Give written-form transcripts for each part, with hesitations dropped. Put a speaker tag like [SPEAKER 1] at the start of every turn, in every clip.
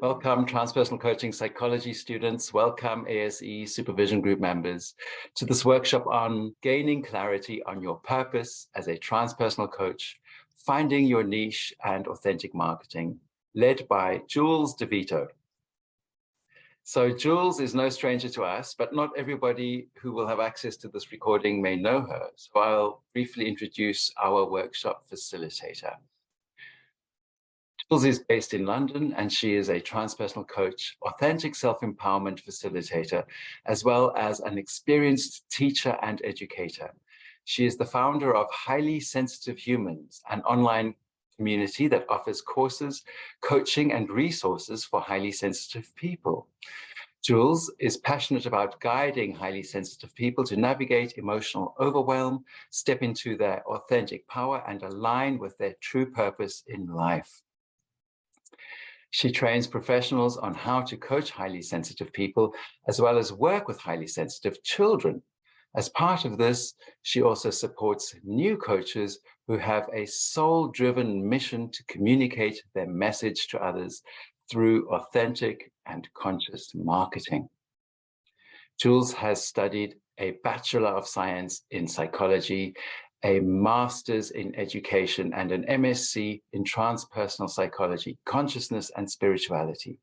[SPEAKER 1] Welcome, transpersonal coaching psychology students. Welcome, ASE supervision group members, to this workshop on gaining clarity on your purpose as a transpersonal coach, finding your niche and authentic marketing, led by Jules DeVito. So Jules is no stranger to us, but not everybody who will have access to this recording may know her. So I'll briefly introduce our workshop facilitator. Jules is based in London, and she is a transpersonal coach, authentic self-empowerment facilitator, as well as an experienced teacher and educator. She is the founder of Highly Sensitive Humans, an online community that offers courses, coaching, and resources for highly sensitive people. Jules is passionate about guiding highly sensitive people to navigate emotional overwhelm, step into their authentic power, and align with their true purpose in life. She trains professionals on how to coach highly sensitive people, as well as work with highly sensitive children. As part of this, she also supports new coaches who have a soul-driven mission to communicate their message to others through authentic and conscious marketing. Jules has studied a Bachelor of Science in Psychology, a Master's in Education, and an MSc in Transpersonal Psychology, Consciousness and Spirituality.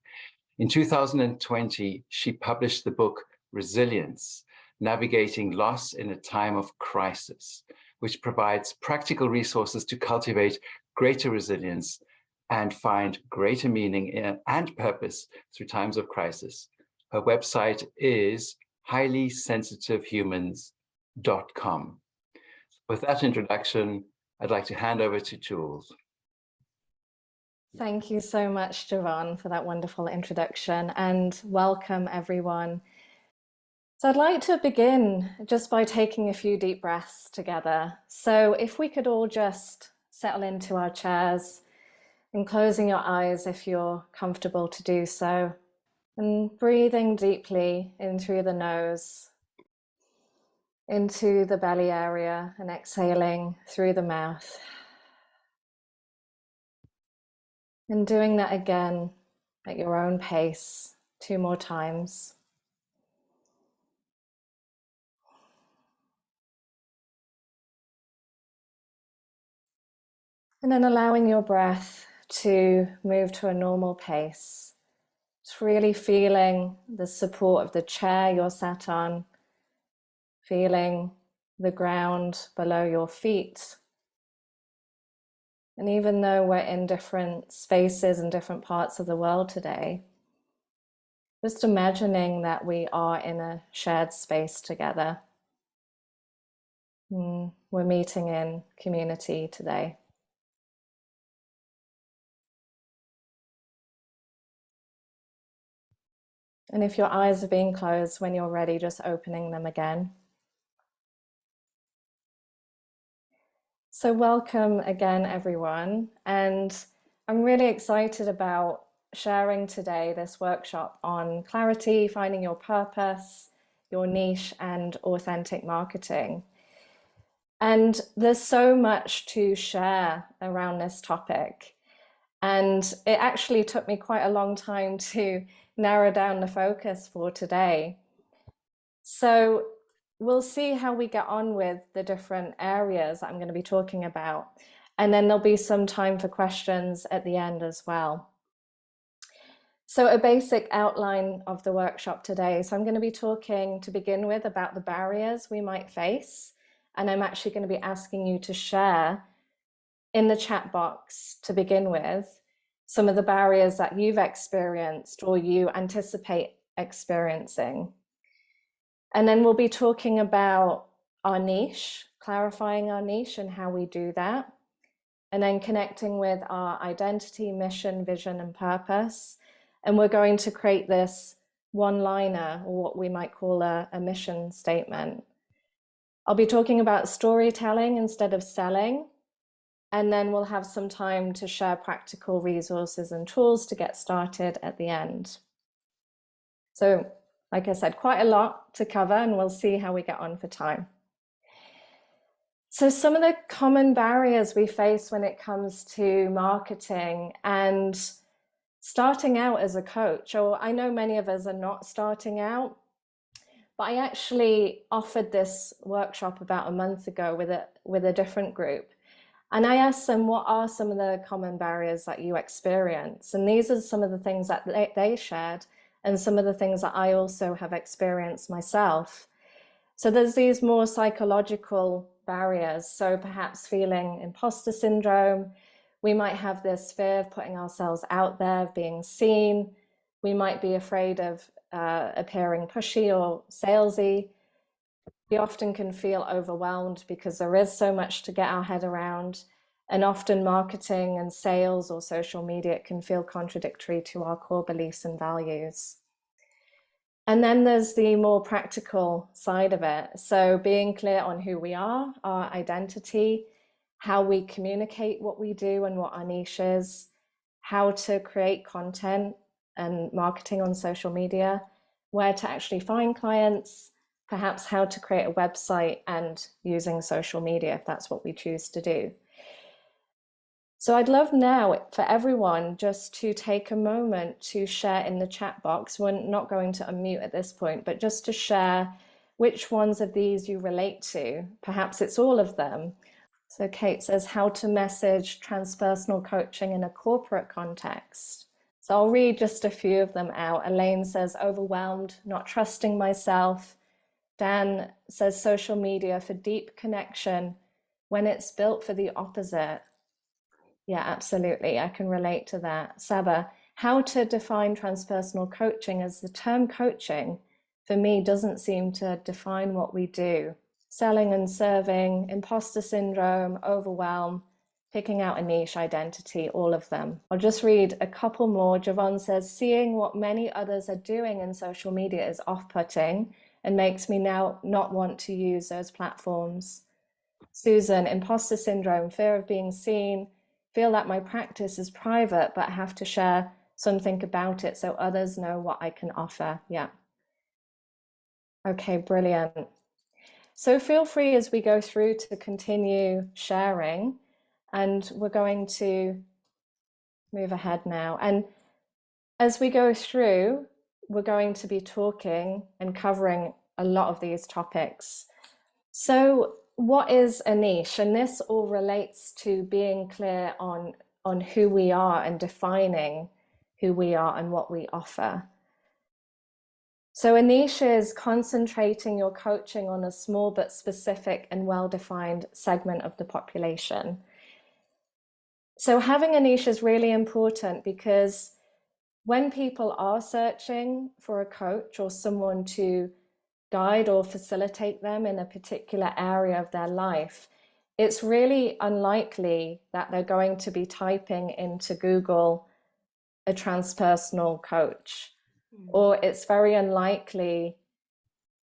[SPEAKER 1] In 2020, she published the book Resilience, Navigating Loss in a Time of Crisis, which provides practical resources to cultivate greater resilience and find greater meaning and purpose through times of crisis. Her website is highlysensitivehumans.com. With that introduction, I'd like to hand over to Jules.
[SPEAKER 2] Thank you so much, Javon, for that wonderful introduction, and welcome everyone. So I'd like to begin just by taking a few deep breaths together. So if we could all just settle into our chairs and closing your eyes if you're comfortable to do so, and breathing deeply in through the nose, into the belly area, and exhaling through the mouth. And doing that again at your own pace, 2 more times. And then allowing your breath to move to a normal pace. Just really feeling the support of the chair you're sat on, feeling the ground below your feet. And even though we're in different spaces and different parts of the world today, just imagining that we are in a shared space together. We're meeting in community today. And if your eyes are being closed, when you're ready, just opening them again. So welcome again, everyone. And I'm really excited about sharing today this workshop on clarity, finding your purpose, your niche, and authentic marketing. And there's so much to share around this topic. And it actually took me quite a long time to narrow down the focus for today. So we'll see how we get on with the different areas that I'm going to be talking about. And then there'll be some time for questions at the end as well. So a basic outline of the workshop today. So I'm going to be talking to begin with about the barriers we might face. And I'm actually going to be asking you to share in the chat box to begin with some of the barriers that you've experienced or you anticipate experiencing. And then we'll be talking about our niche, clarifying our niche and how we do that. And then connecting with our identity, mission, vision, and purpose. And we're going to create this one-liner, or what we might call a mission statement. I'll be talking about storytelling instead of selling. And then we'll have some time to share practical resources and tools to get started at the end. So, like I said, quite a lot to cover, and we'll see how we get on for time. So some of the common barriers we face when it comes to marketing, and starting out as a coach, or I know many of us are not starting out, but I actually offered this workshop about a month ago with a different group. And I asked them, what are some of the common barriers that you experience? And these are some of the things that they shared, and some of the things that I also have experienced myself. So there's these more psychological barriers. So perhaps feeling imposter syndrome. We might have this fear of putting ourselves out there, of being seen. We might be afraid of appearing pushy or salesy. We often can feel overwhelmed because there is so much to get our head around. And often marketing and sales or social media can feel contradictory to our core beliefs and values. And then there's the more practical side of it. So being clear on who we are, our identity, how we communicate what we do and what our niche is, how to create content and marketing on social media, where to actually find clients, perhaps how to create a website and using social media if that's what we choose to do. So I'd love now for everyone just to take a moment to share in the chat box. We're not going to unmute at this point, but just to share which ones of these you relate to. Perhaps it's all of them. So Kate says, how to message transpersonal coaching in a corporate context. So I'll read just a few of them out. Elaine says, overwhelmed, not trusting myself. Dan says, social media for deep connection when it's built for the opposite. Yeah, absolutely. I can relate to that. Saba, how to define transpersonal coaching, as the term coaching for me doesn't seem to define what we do. Selling and serving, imposter syndrome, overwhelm, picking out a niche identity, all of them. I'll just read a couple more. Javon says, seeing what many others are doing in social media is off-putting and makes me now not want to use those platforms. Susan, imposter syndrome, fear of being seen, feel that my practice is private, but have to share something about it so others know what I can offer. Yeah. Okay, brilliant. So feel free as we go through to continue sharing, and we're going to move ahead now. And as we go through, we're going to be talking and covering a lot of these topics. So what is a niche? And this all relates to being clear on who we are and defining who we are and what we offer. So a niche is concentrating your coaching on a small but specific and well-defined segment of the population. So having a niche is really important because when people are searching for a coach or someone to guide or facilitate them in a particular area of their life, it's really unlikely that they're going to be typing into Google a transpersonal coach, or it's very unlikely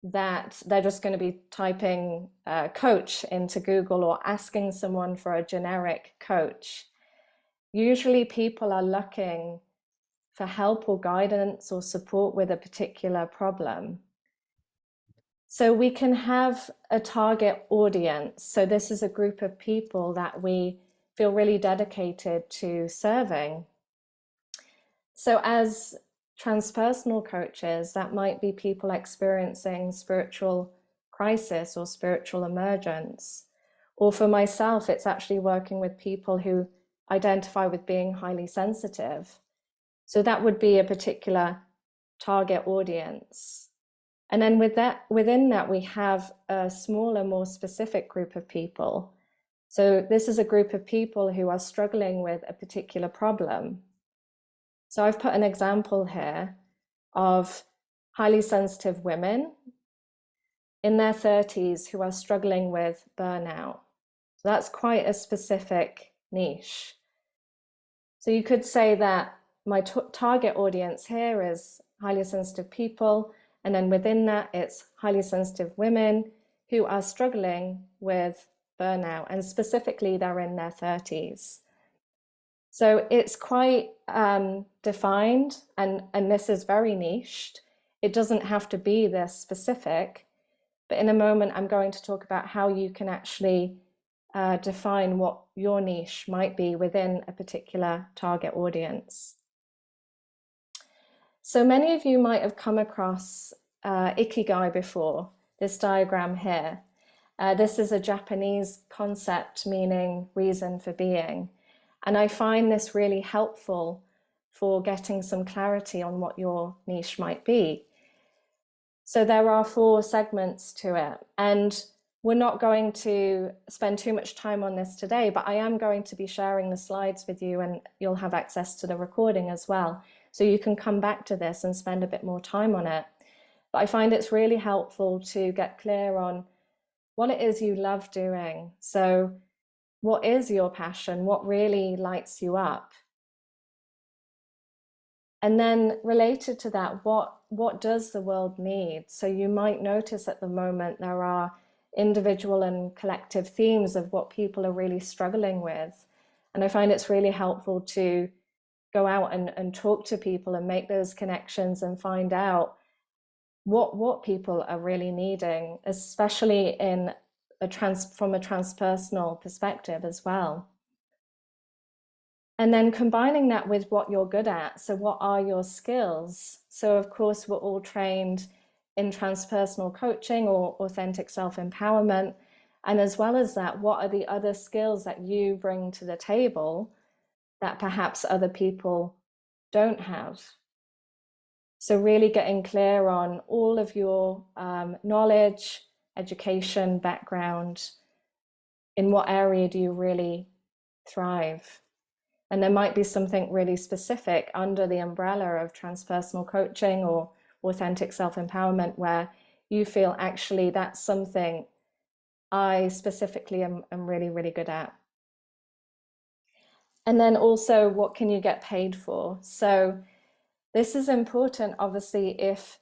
[SPEAKER 2] that they're just going to be typing coach into Google or asking someone for a generic coach. Usually people are looking for help or guidance or support with a particular problem. So we can have a target audience. So this is a group of people that we feel really dedicated to serving. So as transpersonal coaches, that might be people experiencing spiritual crisis or spiritual emergence. Or for myself, it's actually working with people who identify with being highly sensitive. So that would be a particular target audience. And then within that, we have a smaller, more specific group of people. So this is a group of people who are struggling with a particular problem. So I've put an example here of highly sensitive women in their 30s who are struggling with burnout. So that's quite a specific niche. So you could say that my target audience here is highly sensitive people. And then within that, it's highly sensitive women who are struggling with burnout, and specifically they're in their 30s. So it's quite defined, and this is very niched. It doesn't have to be this specific, but in a moment, I'm going to talk about how you can actually define what your niche might be within a particular target audience. So many of you might have come across Ikigai before, this diagram here. This is a Japanese concept meaning reason for being. And I find this really helpful for getting some clarity on what your niche might be. So there are 4 segments to it, and we're not going to spend too much time on this today, but I am going to be sharing the slides with you, and you'll have access to the recording as well. So you can come back to this and spend a bit more time on it. But I find it's really helpful to get clear on what it is you love doing. So what is your passion? What really lights you up? And then related to that, what does the world need? So you might notice at the moment there are individual and collective themes of what people are really struggling with. And I find it's really helpful to go out and talk to people and make those connections and find out what people are really needing, especially in from a transpersonal perspective as well. And then combining that with what you're good at. So what are your skills? So of course, we're all trained in transpersonal coaching or authentic self-empowerment. And as well as that, what are the other skills that you bring to the table that perhaps other people don't have? So really getting clear on all of your knowledge, education, background, in what area do you really thrive? And there might be something really specific under the umbrella of transpersonal coaching or authentic self-empowerment where you feel actually that's something I specifically am really, really good at. And then also, what can you get paid for? So this is important, obviously, if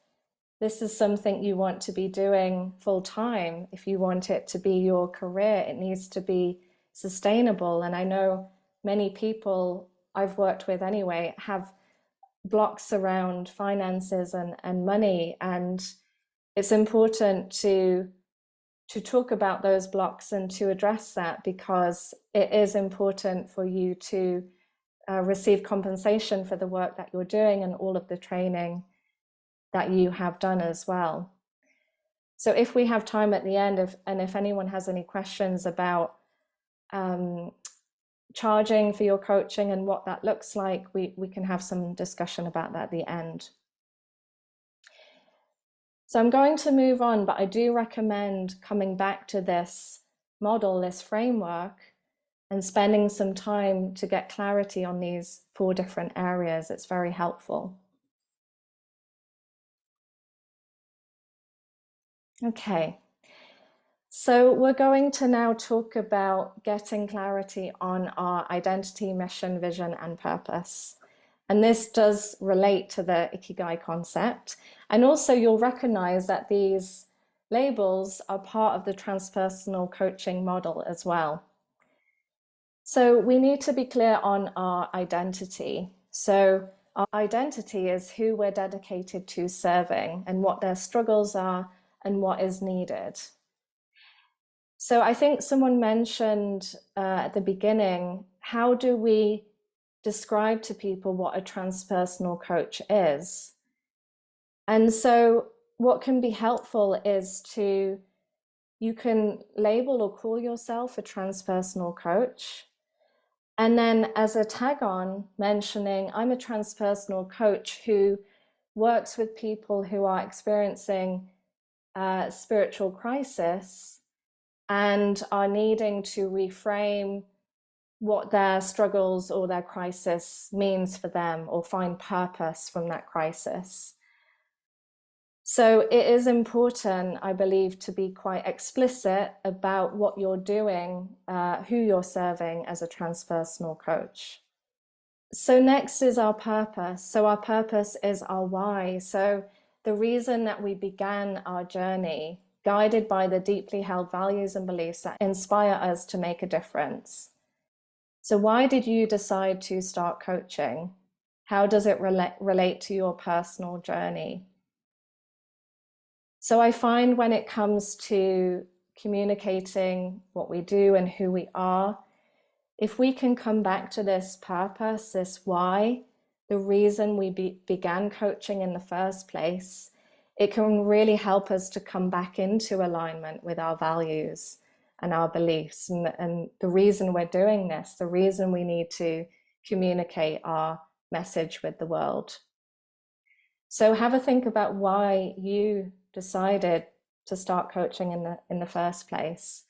[SPEAKER 2] this is something you want to be doing full time, if you want it to be your career, it needs to be sustainable. And I know many people I've worked with anyway have blocks around finances and money. And it's important to talk about those blocks and to address that, because it is important for you to receive compensation for the work that you're doing and all of the training that you have done as well. So if we have time at the end, and if anyone has any questions about charging for your coaching and what that looks like, we can have some discussion about that at the end. So I'm going to move on, but I do recommend coming back to this model, this framework, and spending some time to get clarity on these 4 different areas. It's very helpful. Okay, so we're going to now talk about getting clarity on our identity, mission, vision, and purpose. And this does relate to the Ikigai concept. And also you'll recognize that these labels are part of the transpersonal coaching model as well. So we need to be clear on our identity. So our identity is who we're dedicated to serving and what their struggles are and what is needed. So I think someone mentioned at the beginning, how do we describe to people what a transpersonal coach is? And so what can be helpful is you can label or call yourself a transpersonal coach. And then as a tag on mentioning, I'm a transpersonal coach who works with people who are experiencing spiritual crisis and are needing to reframe what their struggles or their crisis means for them, or find purpose from that crisis. So it is important, I believe, to be quite explicit about what you're doing, who you're serving as a transpersonal coach. So next is our purpose. So our purpose is our why. So the reason that we began our journey, guided by the deeply held values and beliefs that inspire us to make a difference. So why did you decide to start coaching? How does it relate to your personal journey? So I find when it comes to communicating what we do and who we are, if we can come back to this purpose, this why, the reason we began coaching in the first place, it can really help us to come back into alignment with our values and our beliefs. And the reason we're doing this, the reason we need to communicate our message with the world. So have a think about why you decided to start coaching in the first place.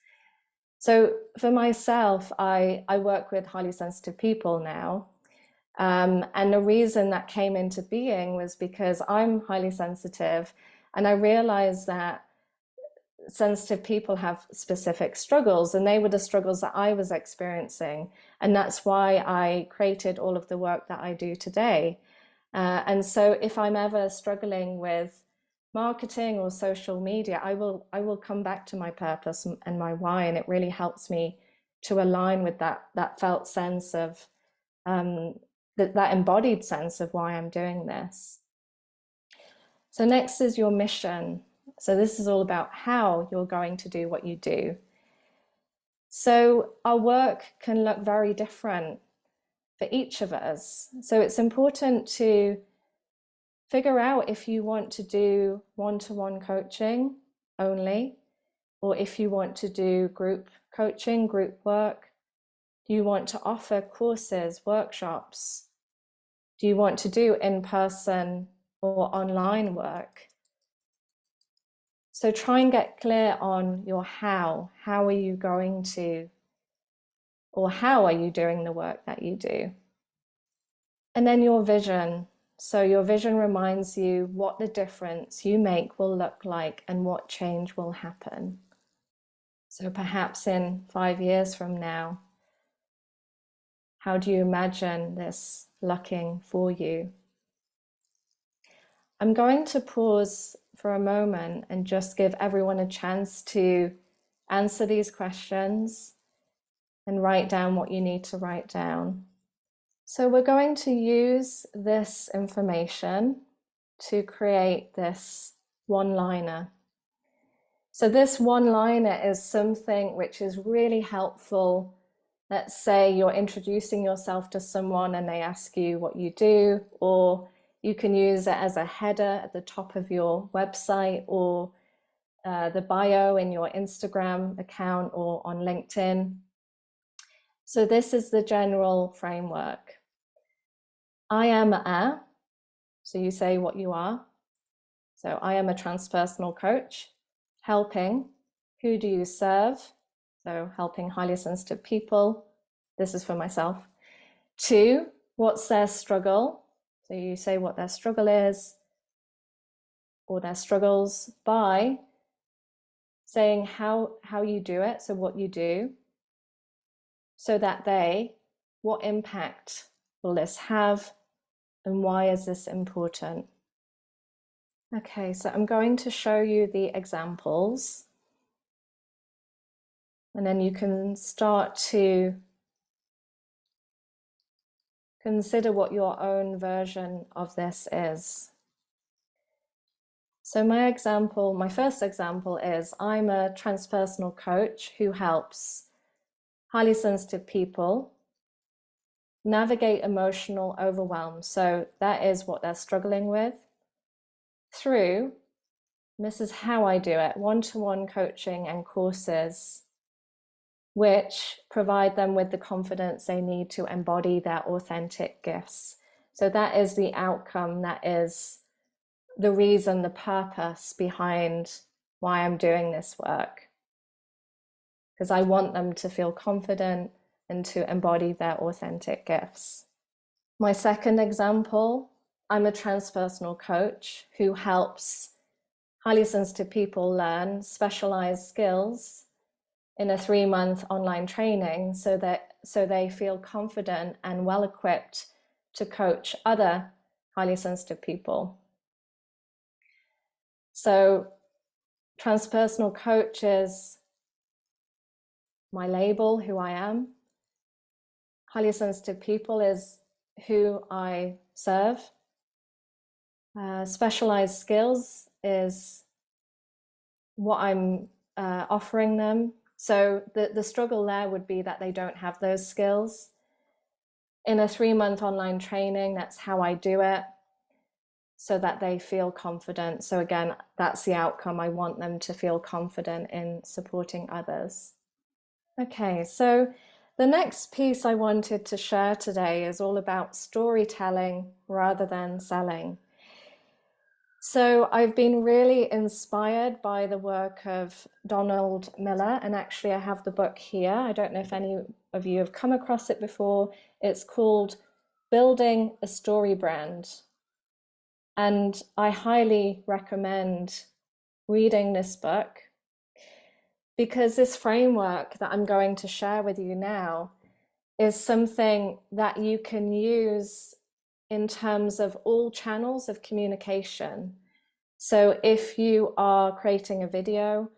[SPEAKER 2] So for myself, I work with highly sensitive people now. And the reason that came into being was because I'm highly sensitive, and I realized that sensitive people have specific struggles, and they were the struggles that I was experiencing. And that's why I created all of the work that I do today. And so if I'm ever struggling with marketing or social media, I will come back to my purpose and my why, and it really helps me to align with that felt sense of that embodied sense of why I'm doing this. So next is your mission. So this is all about how you're going to do what you do. So our work can look very different for each of us. So it's important to figure out if you want to do one-to-one coaching only, or if you want to do group coaching, group work. Do you want to offer courses, workshops? Do you want to do in-person or online work? So try and get clear on your how. How are you going to, or how are you doing the work that you do? And then your vision. So your vision reminds you what the difference you make will look like and what change will happen. So perhaps in 5 years from now, how do you imagine this looking for you? I'm going to pause for a moment and just give everyone a chance to answer these questions and write down what you need to write down. So we're going to use this information to create this one-liner. So this one-liner is something which is really helpful. Let's say you're introducing yourself to someone and they ask you what you do, or you can use it as a header at the top of your website, or the bio in your Instagram account or on LinkedIn. So this is the general framework. I am a, so you say what you are. So I am a transpersonal coach. Helping, who do you serve? So helping highly sensitive people. This is for myself. 2, what's their struggle? So you say what their struggle is or their struggles by saying how you do it, so what you do, so that what impact will this have and why is this important? Okay, so I'm going to show you the examples, and then you can start to consider what your own version of this is. So my first example is I'm a transpersonal coach who helps highly sensitive people navigate emotional overwhelm. So that is what they're struggling with through, and this is how I do it, one-to-one coaching and courses which provide them with the confidence they need to embody their authentic gifts. So that is the outcome, that is the reason, the purpose behind why I'm doing this work. Because I want them to feel confident and to embody their authentic gifts. My second example, I'm a transpersonal coach who helps highly sensitive people learn specialized skills in a 3-month online training so they feel confident and well equipped to coach other highly sensitive people. So transpersonal coach is my label, who I am. Highly sensitive people is who I serve. Specialized skills is what I'm offering them. So the struggle there would be that they don't have those skills. In a 3-month online training, that's how I do it, so that they feel confident. So again, that's the outcome. I want them to feel confident in supporting others. Okay, so the next piece I wanted to share today is all about storytelling rather than selling. So I've been really inspired by the work of Donald Miller, and actually I have the book here. I don't know if any of you have come across it before. It's called Building a Story Brand. And I highly recommend reading this book, because this framework that I'm going to share with you now is something that you can use in terms of all channels of communication. So if you are creating a video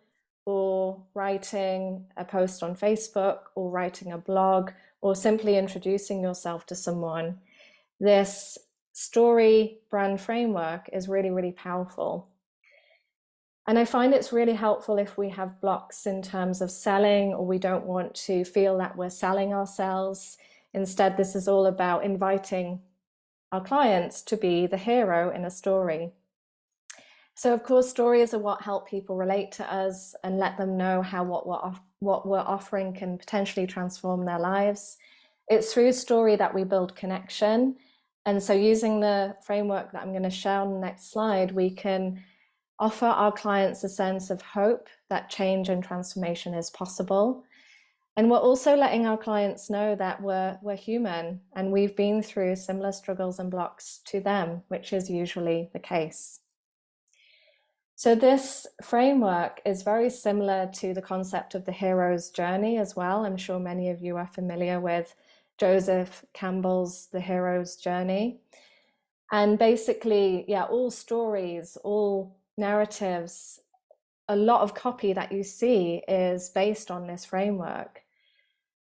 [SPEAKER 2] or writing a post on Facebook or writing a blog or simply introducing yourself to someone, this story brand framework is really, really powerful. And I find it's really helpful if we have blocks in terms of selling, or we don't want to feel that we're selling ourselves. Instead, this is all about inviting our clients to be the hero in a story. So of course, stories are what help people relate to us and let them know how what we're offering can potentially transform their lives. It's through story that we build connection. And so using the framework that I'm going to share on the next slide, we can offer our clients a sense of hope that change and transformation is possible. And we're also letting our clients know that we're human and we've been through similar struggles and blocks to them, which is usually the case. So this framework is very similar to the concept of the hero's journey as well. I'm sure many of you are familiar with Joseph Campbell's The Hero's Journey. And basically, yeah, all stories, all narratives, a lot of copy that you see is based on this framework.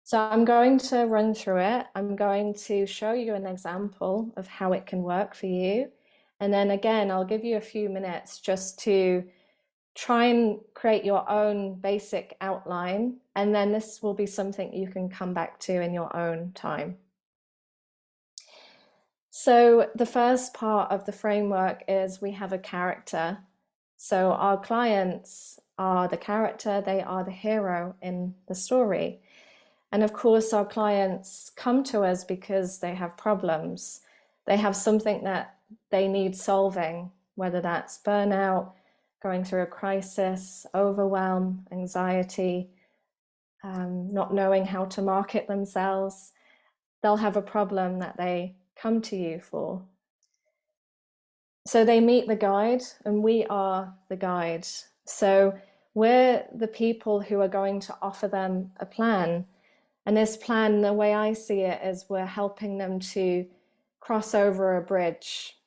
[SPEAKER 2] So I'm going to run through it. I'm going to show you an example of how it can work for you. And then again, I'll give you a few minutes just to try and create your own basic outline. And then this will be something you can come back to in your own time. So the first part of the framework is we have a character. So our clients are the character, they are the hero in the story. And of course, our clients come to us because they have problems. They have something that they need solving, whether that's burnout, going through a crisis, overwhelm, anxiety, not knowing how to market themselves. They'll have a problem that they come to you for. So they meet the guide, and we are the guide. So we're the people who are going to offer them a plan. And this plan, the way I see it, is we're helping them to cross over a bridge.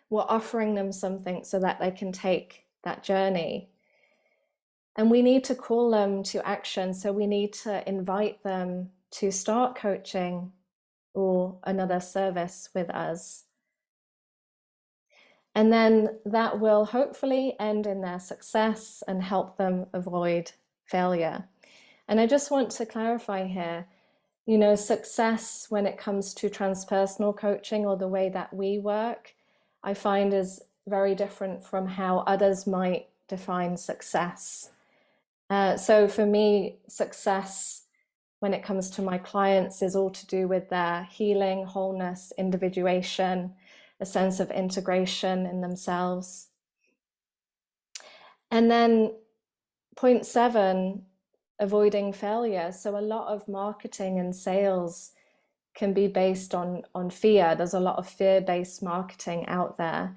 [SPEAKER 2] We're offering them something so that they can take that journey. And we need to call them to action. So we need to invite them to start coaching or another service with us. And then that will hopefully end in their success and help them avoid failure. And I just want to clarify here, you know, success when it comes to transpersonal coaching or the way that we work, I find is very different from how others might define success. So for me, success when it comes to my clients is all to do with their healing, wholeness, individuation, a sense of integration in themselves. And then point 7, avoiding failure. So a lot of marketing and sales can be based on fear. There's a lot of fear-based marketing out there.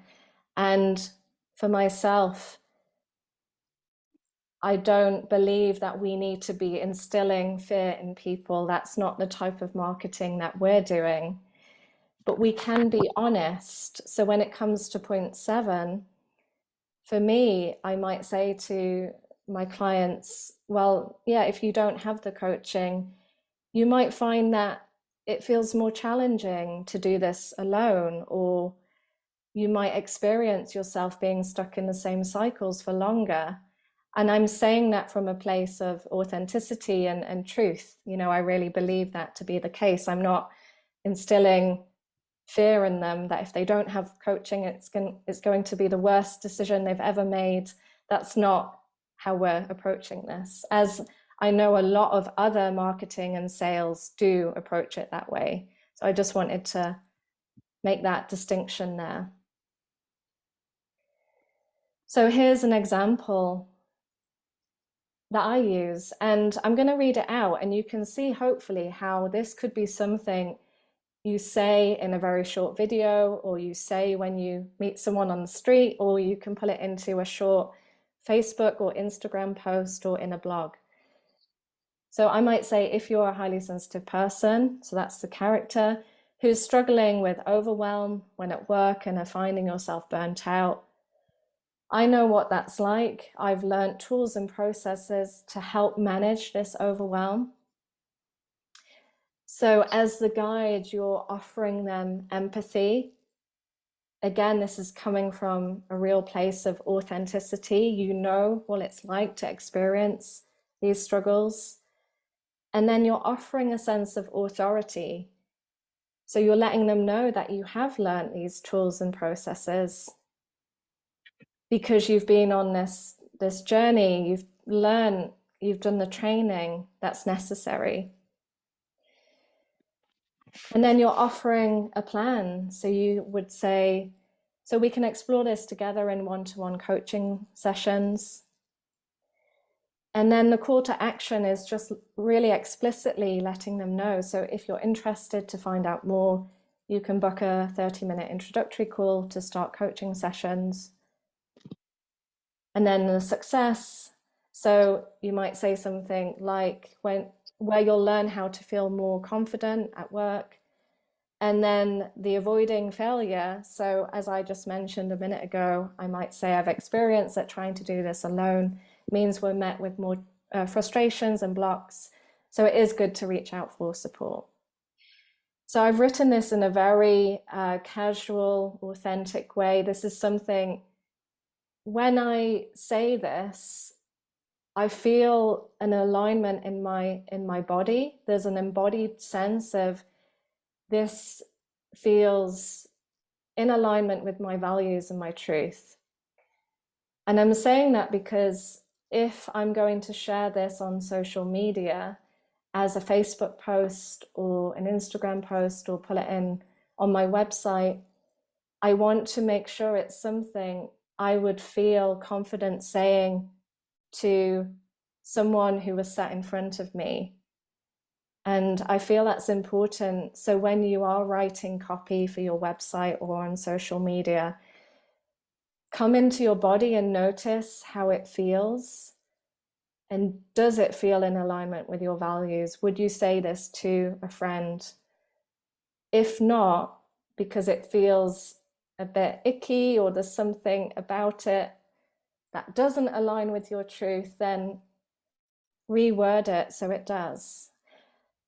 [SPEAKER 2] And for myself, I don't believe that we need to be instilling fear in people. That's not the type of marketing that we're doing. But we can be honest. So when it comes to point 7, for me, I might say to my clients, well, yeah, if you don't have the coaching, you might find that it feels more challenging to do this alone, or you might experience yourself being stuck in the same cycles for longer. And I'm saying that from a place of authenticity and truth. You know, I really believe that to be the case. I'm not instilling fear in them that if they don't have coaching, it's going to be the worst decision they've ever made. That's not how we're approaching this. As I know a lot of other marketing and sales do approach it that way. So I just wanted to make that distinction there. So here's an example that I use, and I'm going to read it out, and you can see hopefully how this could be something you say in a very short video, or you say when you meet someone on the street, or you can put it into a short Facebook or Instagram post or in a blog. So I might say, if you're a highly sensitive person, so that's the character, who's struggling with overwhelm when at work and are finding yourself burnt out, I know what that's like. I've learned tools and processes to help manage this overwhelm. So as the guide, you're offering them empathy. Again, this is coming from a real place of authenticity. You know what it's like to experience these struggles. And then you're offering a sense of authority. So you're letting them know that you have learned these tools and processes because you've been on this journey, you've learned, you've done the training that's necessary. And then you're offering a plan. So you would say, so we can explore this together in one-to-one coaching sessions. And then the call to action is just really explicitly letting them know. So if you're interested to find out more, you can book a 30-minute introductory call to start coaching sessions. And then the success. So you might say something like where you'll learn how to feel more confident at work. And then the avoiding failure. So as I just mentioned a minute ago, I might say I've experienced that trying to do this alone means we're met with more frustrations and blocks. So it is good to reach out for support. So I've written this in a very casual, authentic way. This is something, when I say this, I feel an alignment in my body. There's an embodied sense of this feels in alignment with my values and my truth. And I'm saying that because if I'm going to share this on social media as a Facebook post or an Instagram post or pull it in on my website, I want to make sure it's something I would feel confident saying to someone who was sat in front of me. And I feel that's important. So when you are writing copy for your website or on social media, come into your body and notice how it feels. And does it feel in alignment with your values? Would you say this to a friend? If not, because it feels a bit icky or there's something about it that doesn't align with your truth, then reword it so it does.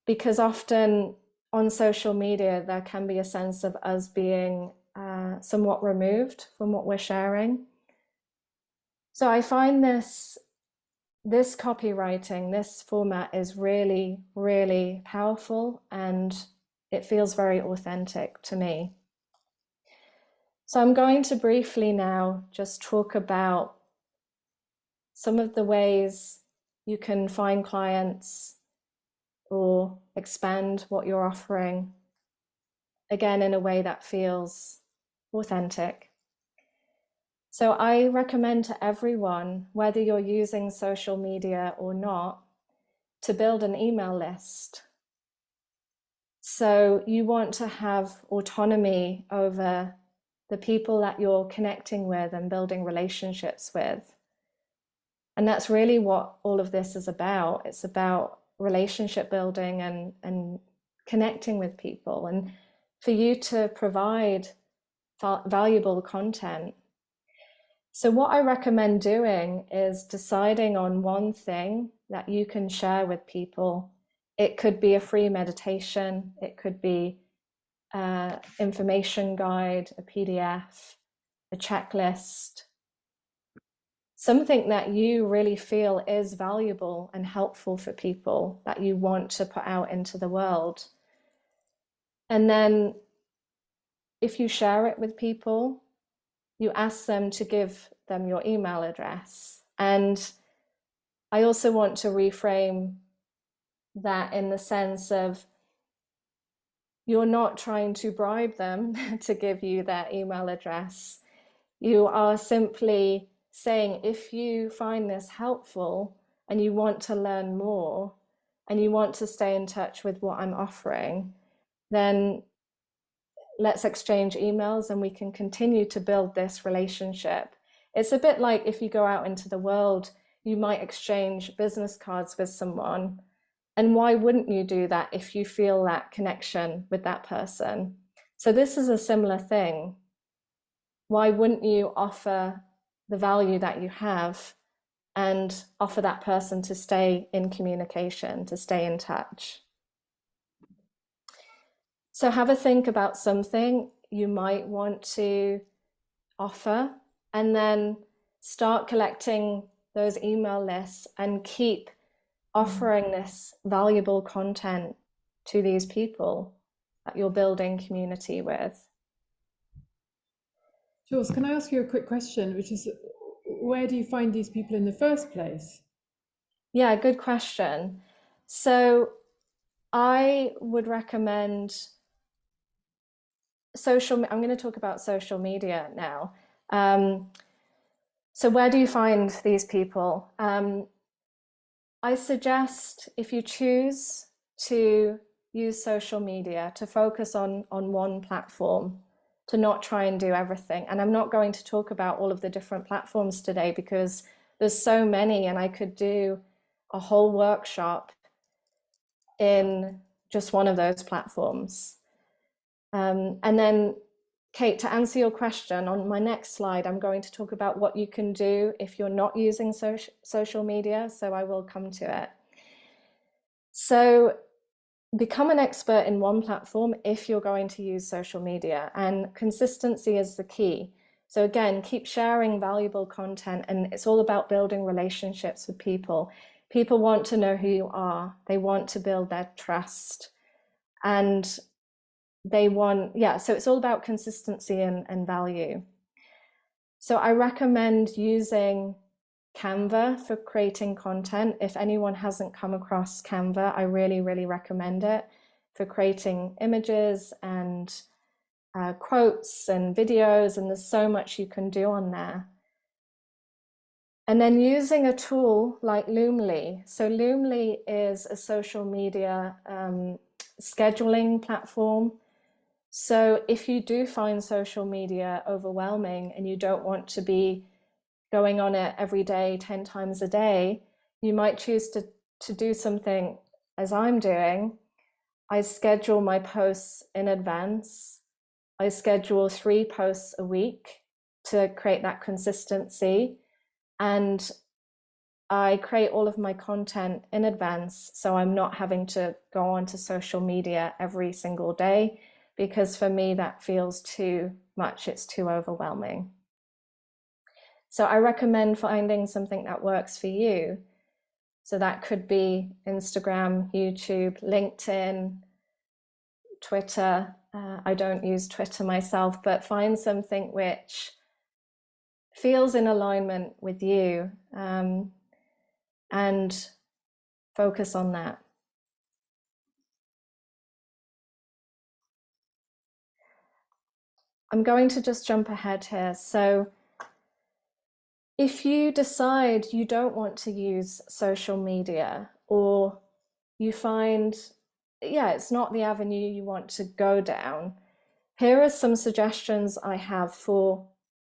[SPEAKER 2] Because often on social media, there can be a sense of us being somewhat removed from what we're sharing. So I find this copywriting, this format is really, really powerful, and it feels very authentic to me. So I'm going to briefly now just talk about some of the ways you can find clients or expand what you're offering, again, in a way that feels authentic. So I recommend to everyone, whether you're using social media or not, to build an email list. So you want to have autonomy over the people that you're connecting with and building relationships with. And that's really what all of this is about. It's about relationship building and connecting with people, and for you to provide valuable content. So what I recommend doing is deciding on one thing that you can share with people. It could be a free meditation, it could be an information guide, a PDF, a checklist. something that you really feel is valuable and helpful for people that you want to put out into the world. And then if you share it with people, you ask them to give them your email address. And I also want to reframe that in the sense of you're not trying to bribe them to give you their email address. You are simply saying, if you find this helpful and you want to learn more and you want to stay in touch with what I'm offering, then let's exchange emails and we can continue to build this relationship. It's a bit like if you go out into the world, you might exchange business cards with someone. And why wouldn't you do that if you feel that connection with that person? So this is a similar thing. Why wouldn't you offer the value that you have and offer that person to stay in communication, to stay in touch? So have a think about something you might want to offer, and then start collecting those email lists and keep offering this valuable content to these people that you're building community with.
[SPEAKER 3] Jules, can I ask you a quick question, which is, where do you find these people in the first place?
[SPEAKER 2] Yeah, good question. So I would recommend I'm going to talk about social media now. So where do you find these people? I suggest, if you choose to use social media, to focus on one platform, to not try and do everything. And I'm not going to talk about all of the different platforms today because there's so many, and I could do a whole workshop in just one of those platforms. And then, Kate, to answer your question, on my next slide, I'm going to talk about what you can do if you're not using social media, so I will come to it. So become an expert in one platform if you're going to use social media, and consistency is the key. So again, keep sharing valuable content, and it's all about building relationships with people. People want to know who you are. They want to build their trust, and they want, so it's all about consistency and value. So I recommend using Canva for creating content. If anyone hasn't come across Canva, I really, really recommend it for creating images and quotes and videos, and there's so much you can do on there. And then using a tool like Loomly. So Loomly is a social media scheduling platform. So if you do find social media overwhelming and you don't want to be going on it every day, 10 times a day, you might choose to do something as I'm doing. I schedule my posts in advance. I schedule 3 posts a week to create that consistency. And I create all of my content in advance, so I'm not having to go onto social media every single day, because for me that feels too much, it's too overwhelming. So I recommend finding something that works for you. So that could be Instagram, YouTube, LinkedIn, Twitter. I don't use Twitter myself, but find something which feels in alignment with you, and focus on that. I'm going to just jump ahead here. So if you decide you don't want to use social media, or you find, it's not the avenue you want to go down, here are some suggestions I have for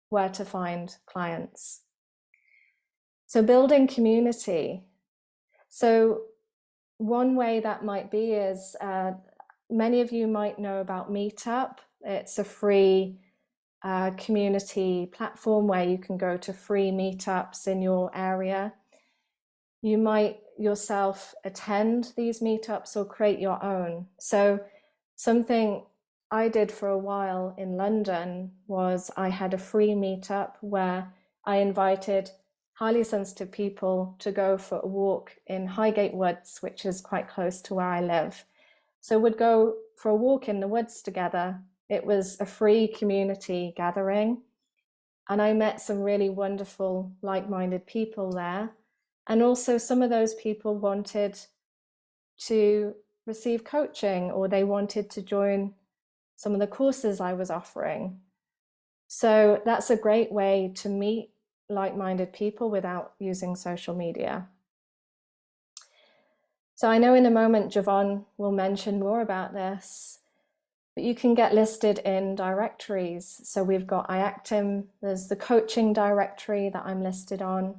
[SPEAKER 2] where to find clients. So building community. So one way that might be is, many of you might know about Meetup. It's a free community platform where you can go to free meetups in your area. You might yourself attend these meetups or create your own. So something I did for a while in London was I had a free meetup where I invited highly sensitive people to go for a walk in Highgate Woods, which is quite close to where I live. So we'd go for a walk in the woods together. It was a free community gathering, and I met some really wonderful, like-minded people there. And also some of those people wanted to receive coaching, or they wanted to join some of the courses I was offering. So that's a great way to meet like-minded people without using social media. So I know in a moment Javon will mention more about this, but you can get listed in directories. So we've got IACTIM, there's the coaching directory that I'm listed on,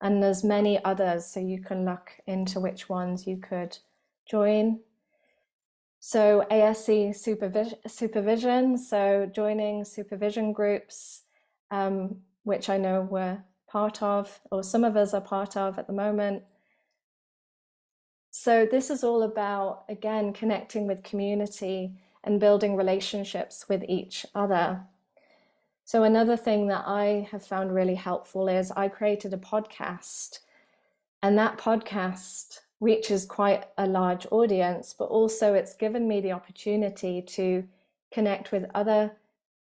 [SPEAKER 2] and there's many others, so you can look into which ones you could join. So ASE supervision, so joining supervision groups, which I know we're part of, or some of us are part of at the moment. So this is all about, again, connecting with community and building relationships with each other. So another thing that I have found really helpful is I created a podcast, and that podcast reaches quite a large audience, but also it's given me the opportunity to connect with other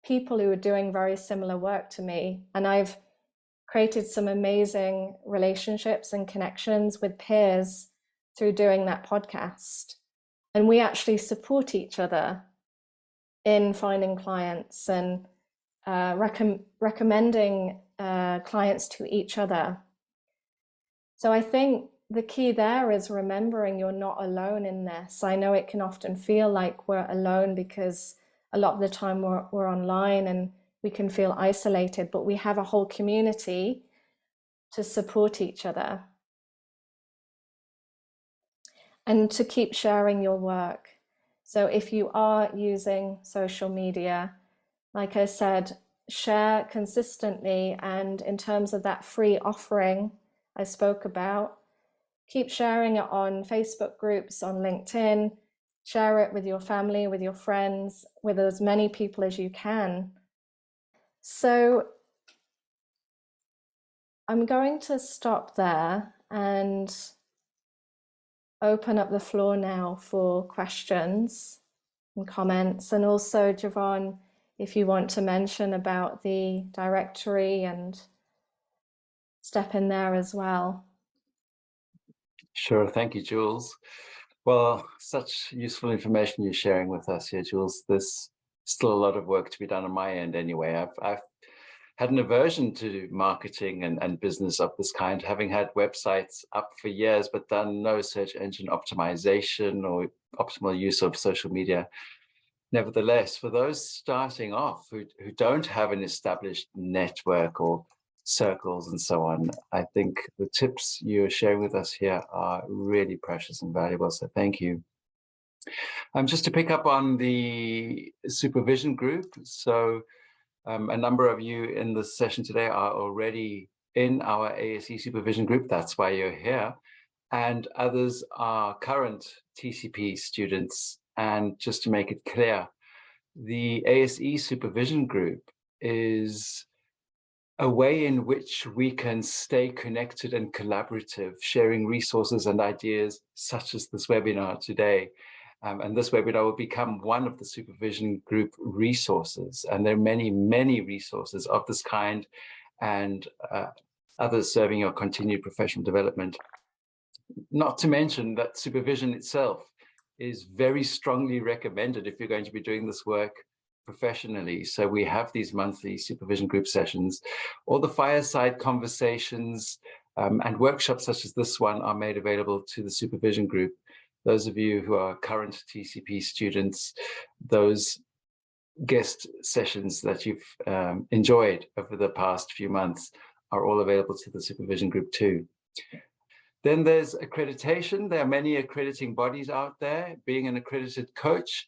[SPEAKER 2] people who are doing very similar work to me. And I've created some amazing relationships and connections with peers through doing that podcast. And we actually support each other in finding clients and recommending clients to each other. So I think the key there is remembering you're not alone in this. I know it can often feel like we're alone because a lot of the time we're online and we can feel isolated, but we have a whole community to support each other and to keep sharing your work. So if you are using social media, like I said, share consistently. And in terms of that free offering I spoke about, keep sharing it on Facebook groups, on LinkedIn, share it with your family, with your friends, with as many people as you can. So I'm going to stop there and open up the floor now for questions and comments. And also, Javon, if you want to mention about the directory and step in there as well.
[SPEAKER 1] Sure, thank you, Jules. Well, such useful information you're sharing with us here, Jules. There's still a lot of work to be done on my end anyway. I've had an aversion to marketing and business of this kind, having had websites up for years, but done no search engine optimization or optimal use of social media. Nevertheless, for those starting off who don't have an established network or circles and so on, I think the tips you're sharing with us here are really precious and valuable. So thank you. Just to pick up on the supervision group. So a number of you in this session today are already in our ASE supervision group. That's why you're here. And others are current TCP students. And just to make it clear, the ASE supervision group is a way in which we can stay connected and collaborative, sharing resources and ideas such as this webinar today. And this webinar will become one of the supervision group resources. And there are many, many resources of this kind and others serving your continued professional development. Not to mention that supervision itself is very strongly recommended if you're going to be doing this work professionally. So we have these monthly supervision group sessions. All the fireside conversations and workshops such as this one are made available to the supervision group. Those of you who are current TCP students, those guest sessions that you've enjoyed over the past few months are all available to the supervision group too. Then there's accreditation. There are many accrediting bodies out there. Being an accredited coach,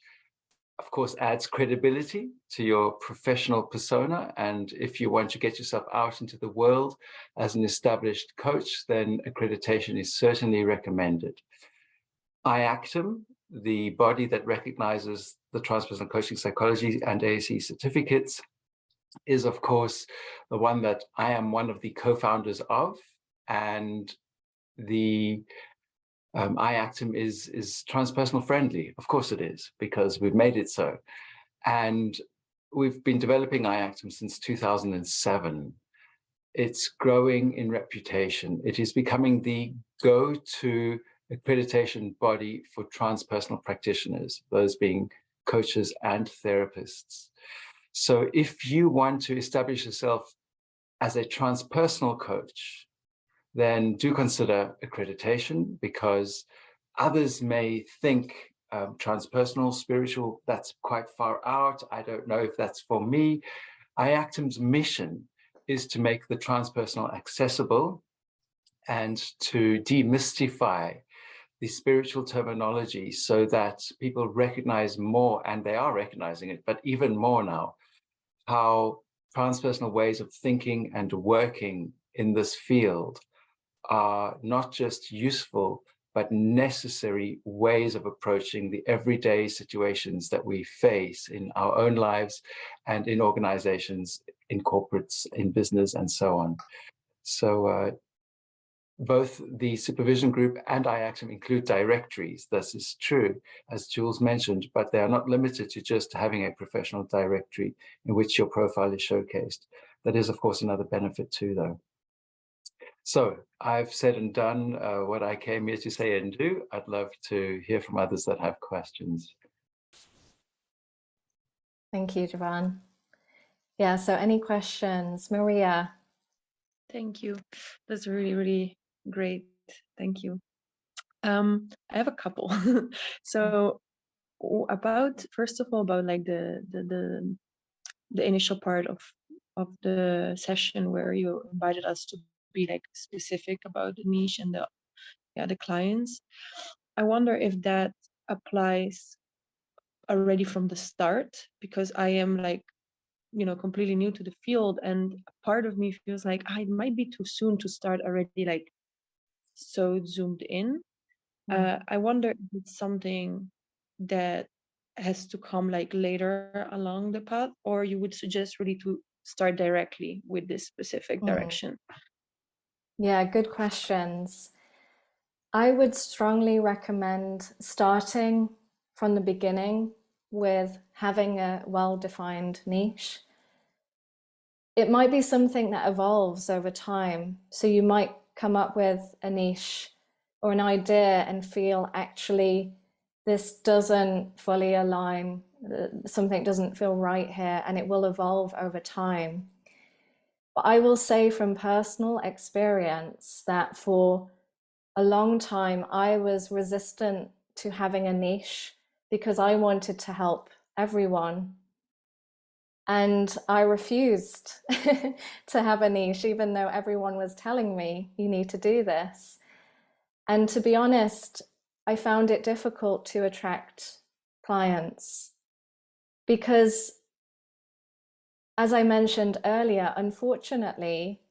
[SPEAKER 1] of course, adds credibility to your professional persona. And if you want to get yourself out into the world as an established coach, then accreditation is certainly recommended. IACTIM, the body that recognizes the transpersonal coaching psychology and ASE certificates, is, of course, the one that I am one of the co-founders of, and the iActum is transpersonal friendly. Of course it is, because we've made it so. And we've been developing iActum since 2007. It's growing in reputation. It is becoming the go-to accreditation body for transpersonal practitioners, those being coaches and therapists. So if you want to establish yourself as a transpersonal coach, then do consider accreditation, because others may think transpersonal, spiritual, that's quite far out. I don't know if that's for me. iActum's mission is to make the transpersonal accessible and to demystify the spiritual terminology so that people recognize more, and they are recognizing it, but even more now, how transpersonal ways of thinking and working in this field are not just useful, but necessary ways of approaching the everyday situations that we face in our own lives and in organizations, in corporates, in business, and so on. So both the supervision group and iActum include directories. This is true, as Jules mentioned, but they are not limited to just having a professional directory in which your profile is showcased. That is, of course, another benefit too, though. So I've said and done what I came here to say and do. I'd love to hear from others that have questions.
[SPEAKER 2] Thank you, Javan. Yeah, so any questions? Maria?
[SPEAKER 4] Thank you. That's really, really great. Thank you. I have a couple. So about, first of all, about like the initial part of the session where you invited us to be like specific about the niche and the clients. I wonder if that applies already from the start, because I am like, completely new to the field, and part of me feels like it might be too soon to start already like so zoomed in. I wonder if it's something that has to come like later along the path, or you would suggest really to start directly with this specific direction.
[SPEAKER 2] Yeah, good questions. I would strongly recommend starting from the beginning with having a well-defined niche. It might be something that evolves over time. So you might come up with a niche or an idea and feel, actually, this doesn't fully align, something doesn't feel right here, and it will evolve over time. But I will say from personal experience that for a long time, I was resistant to having a niche because I wanted to help everyone. And I refused to have a niche, even though everyone was telling me, you need to do this. And to be honest, I found it difficult to attract clients because, as I mentioned earlier, unfortunately,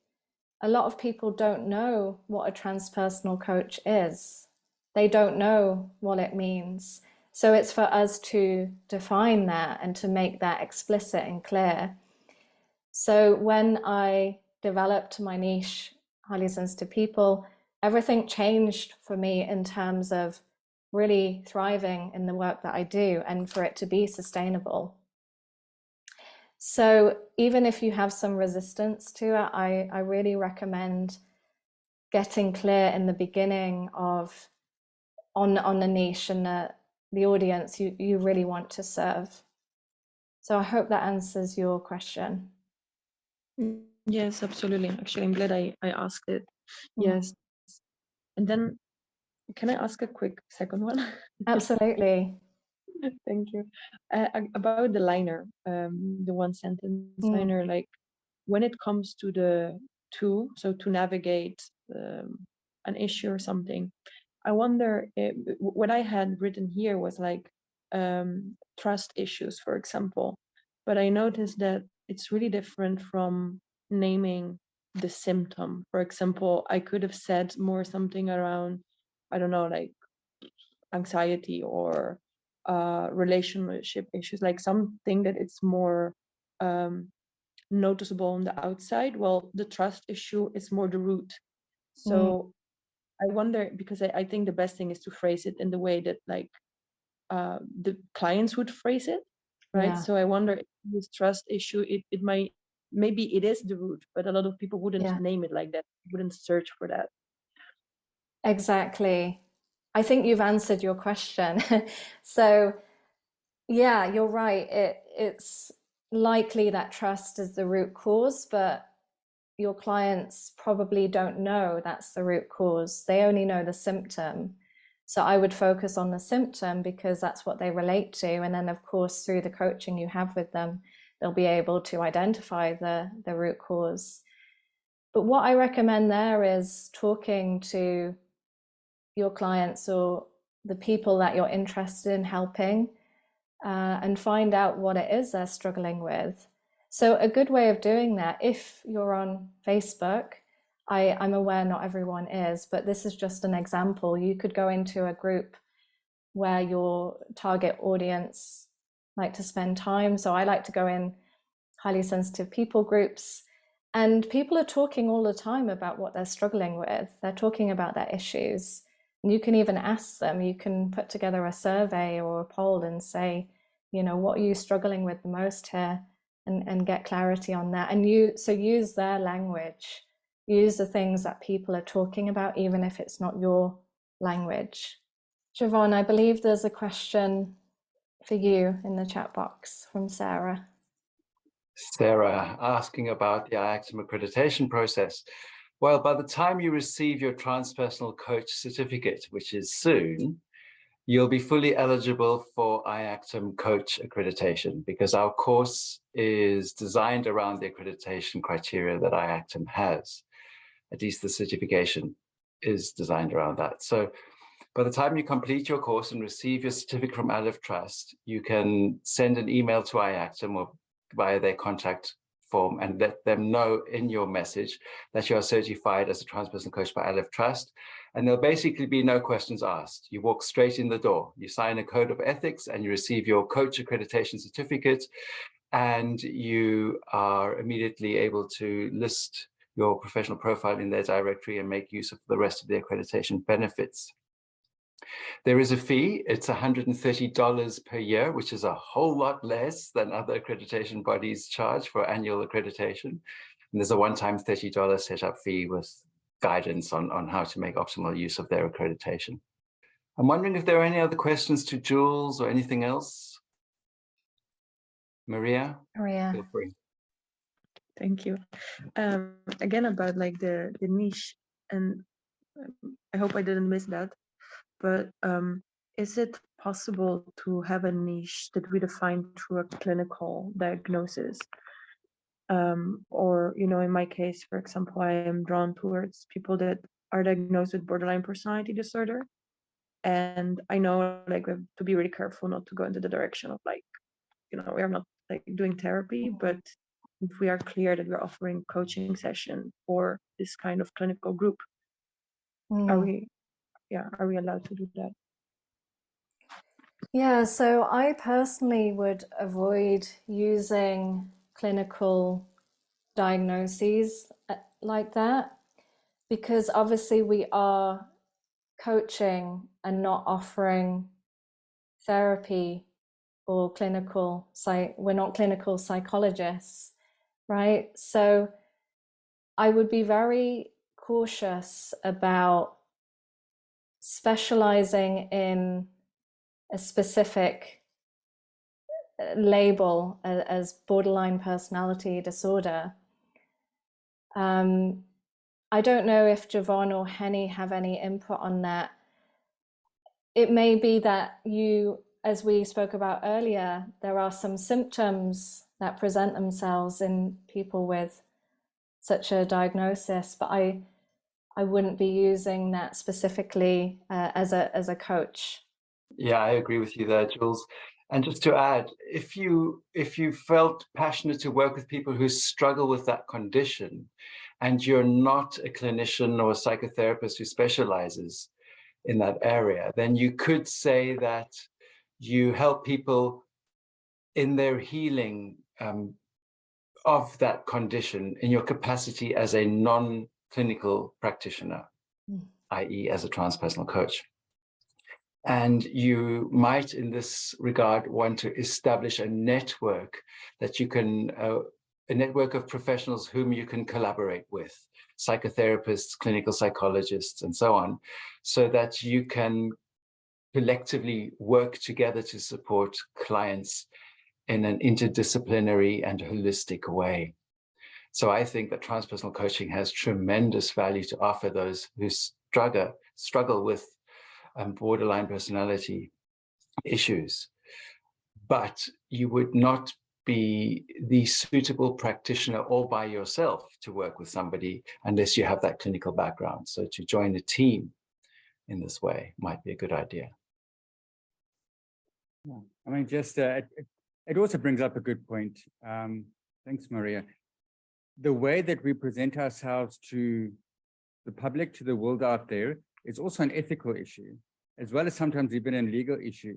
[SPEAKER 2] a lot of people don't know what a transpersonal coach is. They don't know what it means. So it's for us to define that and to make that explicit and clear. So when I developed my niche, highly sensitive people, everything changed for me in terms of really thriving in the work that I do and for it to be sustainable. So even if you have some resistance to it, I really recommend getting clear in the beginning of on the niche and the audience you really want to serve. So I hope that answers your question.
[SPEAKER 4] Yes, absolutely. Actually, I'm glad I asked it. Yes. And then, can I ask a quick second one?
[SPEAKER 2] Absolutely.
[SPEAKER 4] Thank you. About the liner, the one sentence liner, like when it comes to the two, so to navigate an issue or something, I wonder if, what I had written here was like trust issues, for example. But I noticed that it's really different from naming the symptom. For example, I could have said more something around, I don't know, like anxiety or relationship issues, like something that it's more noticeable on the outside. Well, the trust issue is more the root. So I wonder, because I think the best thing is to phrase it in the way that like the clients would phrase it, right?
[SPEAKER 2] Yeah.
[SPEAKER 4] So I wonder if this trust issue, it might, maybe it is the root, but a lot of people wouldn't
[SPEAKER 2] Yeah.
[SPEAKER 4] name it like that, wouldn't search for that.
[SPEAKER 2] Exactly. I think you've answered your question. So yeah, you're right. It's likely that trust is the root cause, but your clients probably don't know that's the root cause. They only know the symptom. So I would focus on the symptom because that's what they relate to. And then of course, through the coaching you have with them, they'll be able to identify the root cause. But what I recommend there is talking to your clients or the people that you're interested in helping and find out what it is they're struggling with. So a good way of doing that, if you're on Facebook, I'm aware not everyone is, but this is just an example. You could go into a group where your target audience like to spend time. So I like to go in highly sensitive people groups, and people are talking all the time about what they're struggling with. They're talking about their issues. And you can even ask them, you can put together a survey or a poll and say, you know, what are you struggling with the most here? And get clarity on that. And use their language, use the things that people are talking about, even if it's not your language. Javon, I believe there's a question for you in the chat box from Sarah.
[SPEAKER 1] Sarah asking about the IACTM accreditation process. Well, by the time you receive your transpersonal coach certificate, which is soon, you'll be fully eligible for IACTM coach accreditation because our course is designed around the accreditation criteria that IACTM has. At least the certification is designed around that. So by the time you complete your course and receive your certificate from Aleph Trust, you can send an email to IACTM or via their contact form and let them know in your message that you are certified as a transpersonal coach by Aleph Trust. And there'll basically be no questions asked. You walk straight in the door, you sign a code of ethics and you receive your coach accreditation certificate, and you are immediately able to list your professional profile in their directory and make use of the rest of the accreditation benefits. There is a fee. It's $130 per year, which is a whole lot less than other accreditation bodies charge for annual accreditation. And there's a one-time $30 setup fee with guidance on how to make optimal use of their accreditation. I'm wondering if there are any other questions to Jules or anything else. Maria?
[SPEAKER 2] Maria.
[SPEAKER 1] Feel free.
[SPEAKER 4] Thank you. Again, about like the niche, and I hope I didn't miss that, but is it possible to have a niche that we define through a clinical diagnosis? Or, you know, in my case, for example, I am drawn towards people that are diagnosed with borderline personality disorder. And I know like we have to be really careful not to go into the direction of like, you know, we are not like doing therapy, but if we are clear that we're offering coaching session for this kind of clinical group, are we allowed to do that?
[SPEAKER 2] Yeah, so I personally would avoid using clinical diagnoses like that, because obviously we are coaching and not offering therapy or we're not clinical psychologists, right? So I would be very cautious about specializing in a specific label as borderline personality disorder. I don't know if Javon or Henny have any input on that. It may be that you, as we spoke about earlier, there are some symptoms that present themselves in people with such a diagnosis, but I wouldn't be using that specifically as a coach.
[SPEAKER 1] Yeah, I agree with you there, Jules. And just to add, if you felt passionate to work with people who struggle with that condition, and you're not a clinician or a psychotherapist who specializes in that area, then you could say that you help people in their healing of that condition in your capacity as a non-clinical practitioner, i.e. as a transpersonal coach. And you might, in this regard, want to establish a network that you can, a network of professionals whom you can collaborate with, psychotherapists, clinical psychologists, and so on, so that you can collectively work together to support clients in an interdisciplinary and holistic way. So I think that transpersonal coaching has tremendous value to offer those who struggle with borderline personality issues. But you would not be the suitable practitioner all by yourself to work with somebody unless you have that clinical background. So to join a team in this way might be a good idea.
[SPEAKER 5] Yeah. I mean, just it also brings up a good point. Thanks, Maria. The way that we present ourselves to the public, to the world out there, is also an ethical issue, as well as sometimes even a legal issue.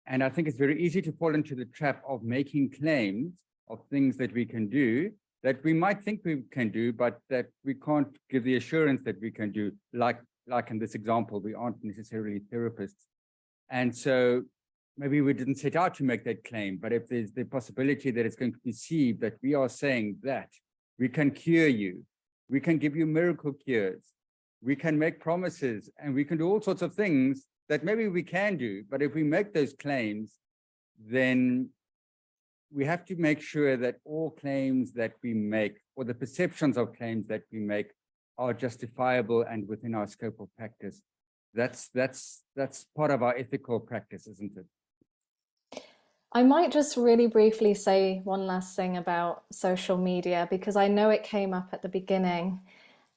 [SPEAKER 5] And I think it's very easy to fall into the trap of making claims of things that we can do, that we might think we can do, but that we can't give the assurance that we can do. Like in this example, we aren't necessarily therapists. And so maybe we didn't set out to make that claim, but if there's the possibility that it's going to be perceived that we are saying that we can cure you, we can give you miracle cures, we can make promises, and we can do all sorts of things that maybe we can do, but if we make those claims, then we have to make sure that all claims that we make, or the perceptions of claims that we make, are justifiable and within our scope of practice. That's part of our ethical practice, isn't it?
[SPEAKER 2] I might just really briefly say one last thing about social media, because I know it came up at the beginning.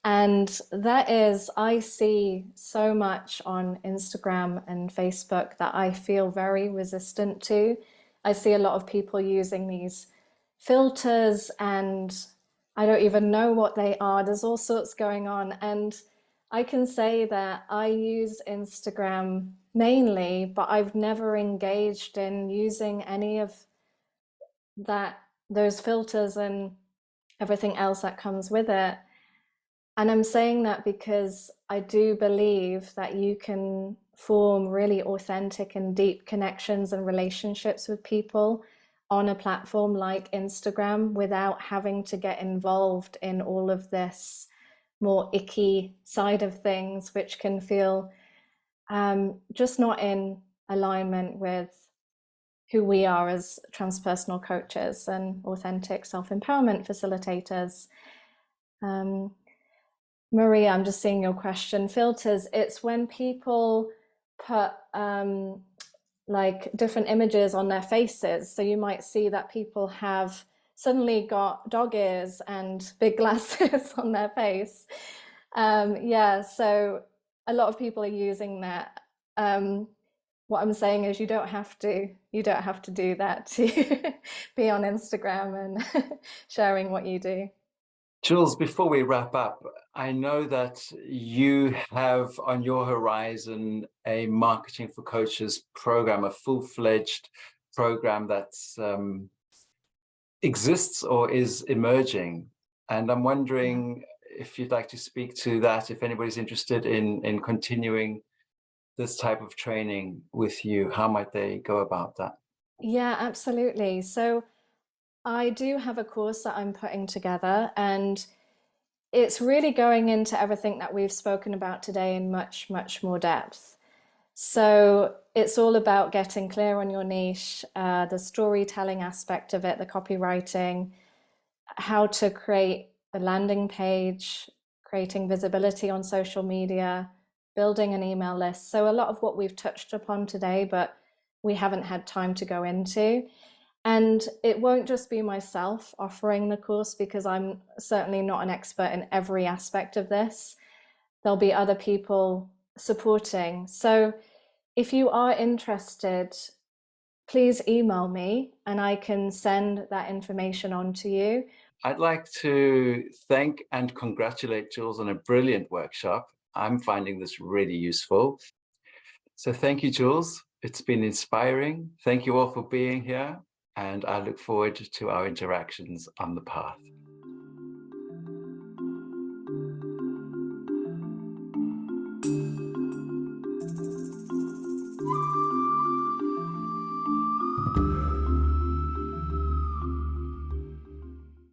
[SPEAKER 2] And that is, I see so much on Instagram and Facebook that I feel very resistant to. I see a lot of people using these filters and I don't even know what they are. There's all sorts going on. And I can say that I use Instagram mainly, but I've never engaged in using any of those filters and everything else that comes with it. And I'm saying that because I do believe that you can form really authentic and deep connections and relationships with people on a platform like Instagram without having to get involved in all of this more icky side of things, which can feel just not in alignment with who we are as transpersonal coaches and authentic self-empowerment facilitators. Maria, I'm just seeing your question. Filters, it's when people put like different images on their faces. So you might see that people have suddenly got dog ears and big glasses on their face. Yeah, so a lot of people are using that. What I'm saying is you don't have to do that to be on Instagram and sharing what you do.
[SPEAKER 1] Jules, before we wrap up, I know that you have on your horizon a Marketing for Coaches program, a full-fledged program that exists or is emerging. And I'm wondering if you'd like to speak to that, if anybody's interested in continuing this type of training with you, how might they go about that?
[SPEAKER 2] Yeah, absolutely. So I do have a course that I'm putting together, and it's really going into everything that we've spoken about today in much, much more depth. So it's all about getting clear on your niche, the storytelling aspect of it, the copywriting, how to create a landing page, creating visibility on social media, building an email list. So a lot of what we've touched upon today, but we haven't had time to go into. And it won't just be myself offering the course, because I'm certainly not an expert in every aspect of this. There'll be other people supporting. So if you are interested, please email me and I can send that information on to you.
[SPEAKER 1] I'd like to thank and congratulate Jules on a brilliant workshop. I'm finding this really useful. So thank you, Jules. It's been inspiring. Thank you all for being here. and I look forward to our interactions on the path.